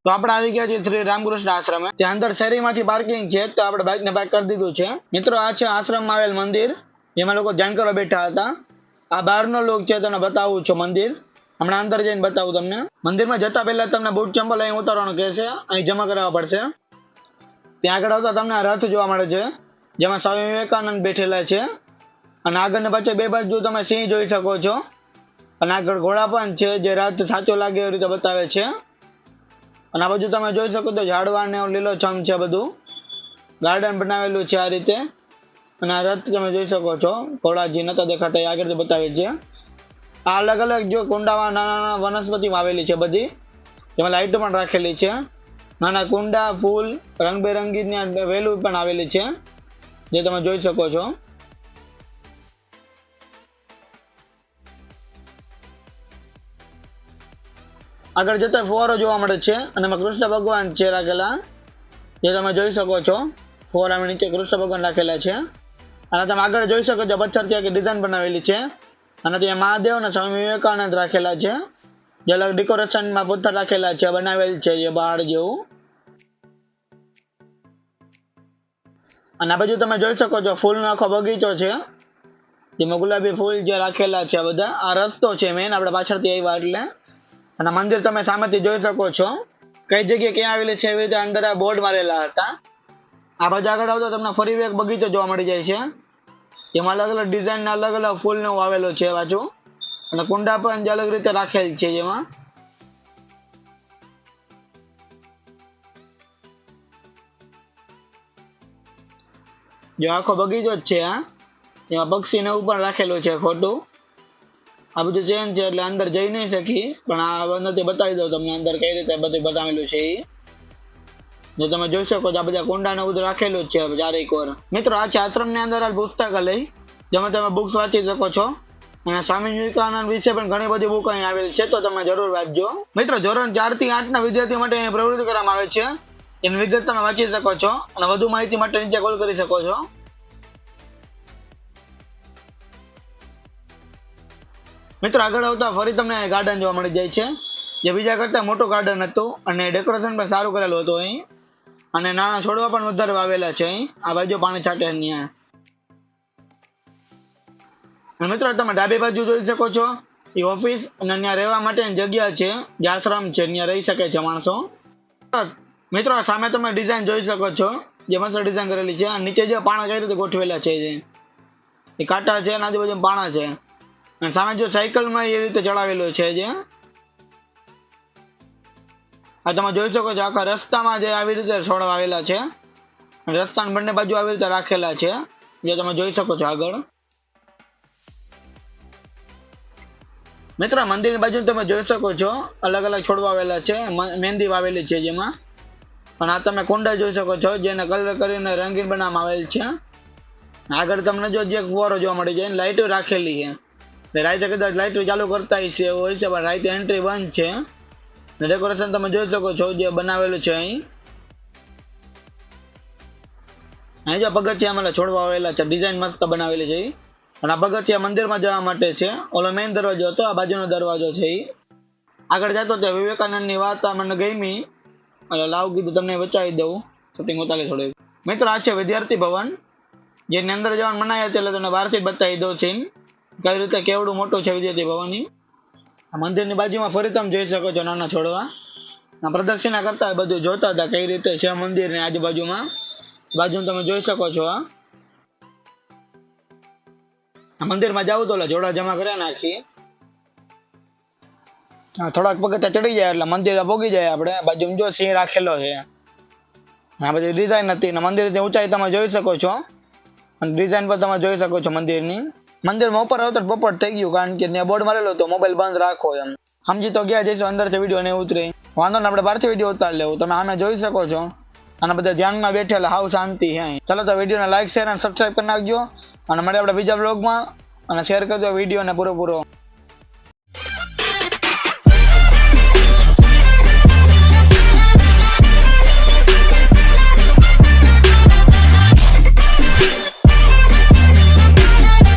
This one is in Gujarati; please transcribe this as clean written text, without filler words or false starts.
તો આપણે આવી ગયા છીએ શ્રી રામકૃષ્ણ આશ્રમે. ત્યાં અંદર શેરીમાંથી પાર્કિંગ છે, તો આપણે બાઇકને પાર્ક કરી દીધું છે. મિત્રો આ છે આશ્રમમાં આવેલ મંદિર, જેમાં લોકો ધ્યાન કરવા બેઠા હતા. આ બહારનો લોક છે, તમને બતાવું છું મંદિર. હમણાં અંદર જઈને બતાવું તમને. મંદિરમાં જતા પહેલા તમને બૂટ ચંપલ અહીં ઉતારવાનું કહેશે, અહીં જમા કરાવવા પડશે. ત્યાં આગળ આવતા તમને આ રથ જોવા મળે છે, જેમાં સ્વામી વિવેકાનંદ બેઠેલા છે. અને આગળને પાછળ બે બાજુ તમે સિંહ જોઈ શકો છો. અને આગળ ઘોડા પણ છે, જે રથ સાચો લાગે એવી રીતે બતાવે છે. અને આ બાજુ તમે જોઈ શકો તો ઝાડવા ને લીલોછમ છે, બધું ગાર્ડન બનાવેલું છે આ રીતે. અને આ રથ તમે જોઈ શકો છો, ઘોડાજી નતા દેખાતા એ આગળથી બતાવે છે. આ અલગ અલગ જો કુંડામાં નાના નાના વનસ્પતિ વાવેલી છે બધી, જેમાં લાઈટો પણ રાખેલી છે. નાના કુંડા, ફૂલ, રંગબેરંગી વેલું પણ આવેલી છે, જે તમે જોઈ શકો છો. આગળ જતા ફુવારો જોવા મળે છે, અને એમાં કૃષ્ણ ભગવાન છે રાખેલા, જે તમે જોઈ શકો છો. ફુવારાની નીચે કૃષ્ણ ભગવાન રાખેલા છે. અને તમે આગળ જોઈ શકો છો પથ્થરથી આખી ડિઝાઇન બનાવેલી છે. અને ત્યાં મહાદેવ અને સ્વામી વિવેકાનંદ રાખેલા છે, જે અલગ ડેકોરેશનમાં પથ્થર રાખેલા છે, બનાવેલ છે જે પહાડ જેવું. અને આ બાજુ તમે જોઈ શકો છો ફૂલનો આખો બગીચો છે, જેમાં ગુલાબી ફૂલ જે રાખેલા છે બધા. આ રસ્તો છે મેન, આપણે પાછળથી આવ્યા એટલે. અને મંદિર તમે સામેથી જોઈ શકો છો, કઈ જગ્યાએ ક્યાં આવેલી છે એવી રીતે અંદર આ બોર્ડ મારેલા હતા. આ બાજુ આગળ આવતો તમને ફરી એક બગીચો જોવા મળી જાય છે, જેમાં અલગ અલગ ડિઝાઇન અલગ અલગ ફૂલનો વાવેલો છે બાજુ. અને કુંડા પણ અલગ રીતે રાખેલ છે, જેમાં જો આખો બગીચો જ છે. એમાં પક્ષીને ઉપર રાખેલું છે ખોટું. આ બધું ચેન છે એટલે અંદર જઈ નહીં શકી, પણ આ નથી બતાવી દઉં તમને અંદર કઈ રીતે બધું બનાવેલું છે એ. જો તમે જોઈ શકો છો આ બધા કુંડા ને બધું રાખેલું જ છે ચારેક ઓર. મિત્રો આ છે આશ્રમની અંદર પુસ્તકાલય, જેમાં તમે બુક્સ વાંચી શકો છો. અને સ્વામી વિવેકાનંદ વિશે પણ ઘણી બધી બુક અહીં આવેલ છે, તો તમે જરૂર વાંચજો. મિત્રો ધોરણ 4 થી 8 ના વિદ્યાર્થીઓ માટે અહીં પ્રવૃત્તિ કરવામાં આવે છે, એની વિગત તમે વાંચી શકો છો. અને વધુ માહિતી માટે નીચે કોલ કરી શકો છો. મિત્રો આગળ આવતા ફરી તમને ગાર્ડન જોવા મળી જાય છે, જે બીજા કરતા મોટું ગાર્ડન હતું. અને ડેકોરેશન પણ સારું કરેલું હતું અહીં. અને નાના છોડવા પણ વધારે વાવેલા છે અહીં. આ બાજુ પાણી છાંટે ત્યાં. અને મિત્રો તમે ડાબી બાજુ જોઈ શકો છો એ ઓફિસ અને ત્યાં રહેવા માટેની જગ્યા છે, જે આશ્રમ છે, ત્યાં રહી શકે છે માણસો. મિત્રો સામે તમે ડિઝાઇન જોઈ શકો છો, જે મસ્ત ડિઝાઇન કરેલી છે. નીચે જે પાણા કઈ રીતે ગોઠવેલા છે, એ કાંટા છે અને આજુબાજુ પાણા છે. અને સામે જો સાયકલમાં એ રીતે ચડાવેલું છે, જે આ તમે જોઈ શકો છો આખા રસ્તામાં જે આવી રીતે છોડ વાવેલા છે. રસ્તાની બંને બાજુ આવી રીતે રાખેલા છે, જે તમે જોઈ શકો છો આગળ. મિત્રો મંદિરની બાજુ તમે જોઈ શકો છો અલગ અલગ છોડ વાવેલા છે, મહેંદી વાવેલી છે જેમાં. અને આ તમે કુંડા જોઈ શકો છો, જેને કલર કરીને રંગીન બનાવવામાં આવેલ છે. આગળ તમને જો જે ફુવારો જોવા મળી જાય, લાઇટો રાખેલી છે. રાઈતે કદાચ લાઇટો ચાલુ કરતા હોય છે, પણ રાઈતે એન્ટ્રી બંધ છે. ડેકોરેશન તમે જોઈ શકો છો જે બનાવેલું છે અહીં. અહીં જો પગથિયામાં છોડવા આવેલા છે, ડિઝાઇન મસ્ત બનાવેલી છે. અને આ પગથિયા મંદિરમાં જવા માટે છે. ઓલો મેઇન દરવાજો હતો, આ બાજુનો દરવાજો છે. આગળ જતો તે વિવેકાનંદની વાત મને ગમી, એટલે લાવ કીધું તમને બચાવી દઉં, શૂટિંગ ઉતારી થોડી. મિત્રો આ છે વિદ્યાર્થી ભવન, જેની અંદર જવાનું મનાય હતી, એટલે તમને બહારથી જ બતાવી દઉં સીન કઈ રીતે કેવડું મોટું છે વિદ્યાર્થી ભવનની. આ મંદિરની બાજુમાં ફરી તમે જોઈ શકો છો નાના છોડવા. પ્રદક્ષિણા કરતા હોય બધું જોતા હતા કઈ રીતે છે મંદિરની આજુબાજુમાં. બાજુમાં તમે જોઈ શકો છો. આ મંદિરમાં જાવ તો જોડા જમા કર્યા નાખી. થોડાક પગથિયા ચડી જાય એટલે મંદિર પોગી જાય આપણે. બાજુમાં જો સિંહ રાખેલો છે. આ બધી ડિઝાઇન હતી. અને મંદિરની ઊંચાઈ તમે જોઈ શકો છો, અને ડિઝાઇન પણ તમે જોઈ શકો છો મંદિરની. મંદિરમાં ઉપર આવતો પોપટ થઈ ગયું, કારણ કે ત્યાં બોર્ડ મારેલો તો મોબાઈલ બંધ રાખો એમ. સમજી તો ગયા જઈશું અંદરથી વિડીયો નહીં ઉતરે, વાંધો ને આપણે બહારથી વિડીયો ઉતારી લેવું. તમે આમે જોઈ શકો છો. અને બધા ધ્યાનમાં બેઠેલા હાવ શાંતિ હે. ચાલો તો વિડીયોને લાઈક, શેર અને સબસ્ક્રાઈબ કરી નાખજો. અને મળે આપણે બીજા બ્લોગમાં. અને શેર કરજો વિડીયોને પૂરો.